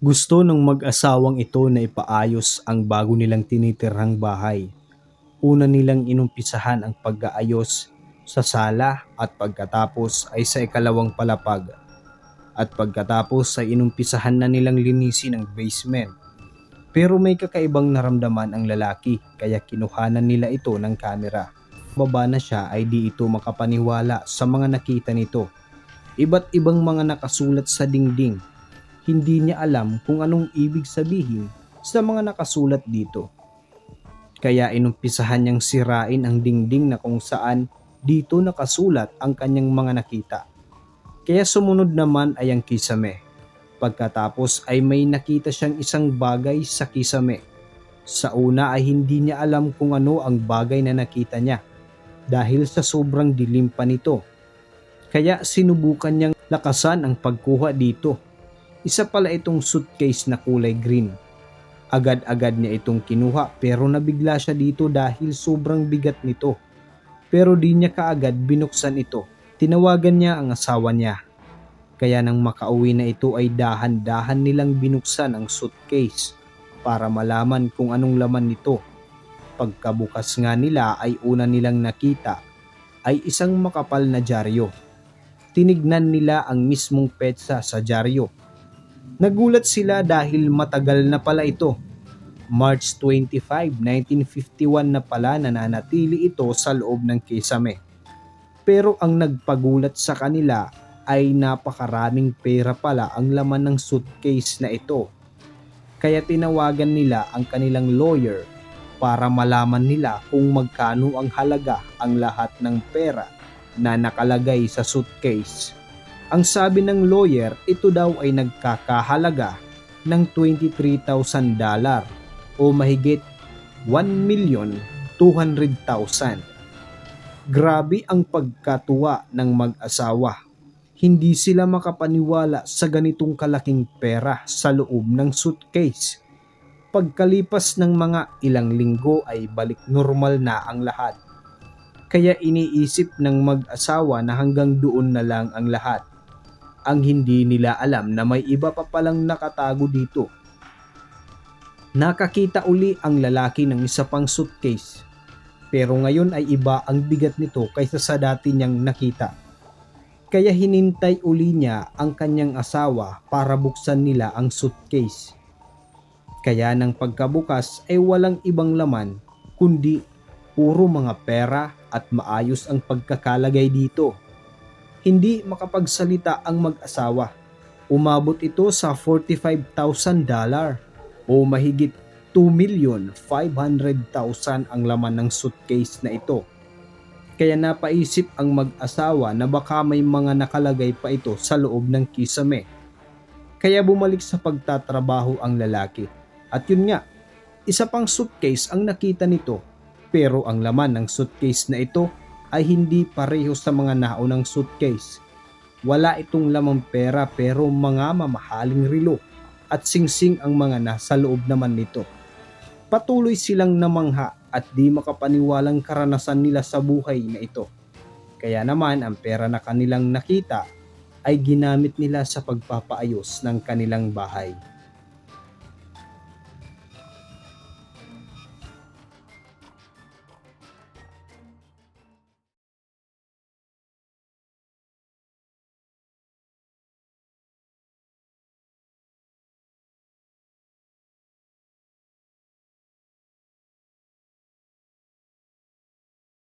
Gusto ng mag-asawang ito na ipaayos ang bago nilang tinitirhang bahay. Una nilang inumpisahan ang pag-aayos sa sala at pagkatapos ay sa ikalawang palapag. At pagkatapos ay inumpisahan na nilang linisin ang basement. Pero may kakaibang naramdaman ang lalaki kaya kinuhanan nila ito ng kamera. Baba na siya ay di ito makapaniwala sa mga nakita nito. Iba't ibang mga nakasulat sa dingding. Hindi niya alam kung anong ibig sabihin sa mga nakasulat dito. Kaya inumpisahan niyang sirain ang dingding na kung saan dito nakasulat ang kanyang mga nakita. Kaya sumunod naman ay ang kisame. Pagkatapos ay may nakita siyang isang bagay sa kisame. Sa una ay hindi niya alam kung ano ang bagay na nakita niya dahil sa sobrang dilim pa nito. Kaya sinubukan niyang lakasan ang pagkuha dito. Isa pala itong suitcase na kulay green. Agad-agad niya itong kinuha pero nabigla siya dito dahil sobrang bigat nito. Pero di niya kaagad binuksan ito. Tinawagan niya ang asawa niya. Kaya nang makauwi na ito ay dahan-dahan nilang binuksan ang suitcase para malaman kung anong laman nito. Pagkabukas nga nila ay una nilang nakita ay isang makapal na dyaryo. Tinignan nila ang mismong petsa sa dyaryo. Nagulat sila dahil matagal na pala ito. March 25, 1951 na pala nananatili ito sa loob ng kisame. Pero ang nagpagulat sa kanila ay napakaraming pera pala ang laman ng suitcase na ito. Kaya tinawagan nila ang kanilang lawyer para malaman nila kung magkano ang halaga ang lahat ng pera na nakalagay sa suitcase. Ang sabi ng lawyer, ito daw ay nagkakahalaga ng $23,000 o mahigit 1,200,000. Grabe ang pagkatuwa ng mag-asawa. Hindi sila makapaniwala sa ganitong kalaking pera sa loob ng suitcase. Pagkalipas ng mga ilang linggo ay balik normal na ang lahat. Kaya iniisip ng mag-asawa na hanggang doon na lang ang lahat. Ang hindi nila alam na may iba pa palang nakatago dito. Nakakita uli ang lalaki ng isa pang suitcase. Pero ngayon ay iba ang bigat nito kaysa sa dati niyang nakita. Kaya hinintay uli niya ang kanyang asawa para buksan nila ang suitcase. Kaya nang pagkabukas ay walang ibang laman kundi puro mga pera at maayos ang pagkakalagay dito. Hindi makapagsalita ang mag-asawa. Umabot ito sa $45,000 o mahigit 2,500,000 ang laman ng suitcase na ito. Kaya napaisip ang mag-asawa na baka may mga nakalagay pa ito sa loob ng kisame. Kaya bumalik sa pagtatrabaho ang lalaki. At yun nga, isa pang suitcase ang nakita nito. Pero ang laman ng suitcase na ito ay hindi pareho sa mga naunang suitcase. Wala itong lamang pera pero mga mamahaling relo at singsing ang mga nasa loob naman nito. Patuloy silang namangha at di makapaniwalang karanasan nila sa buhay na ito. Kaya naman ang pera na kanilang nakita ay ginamit nila sa pagpapaayos ng kanilang bahay.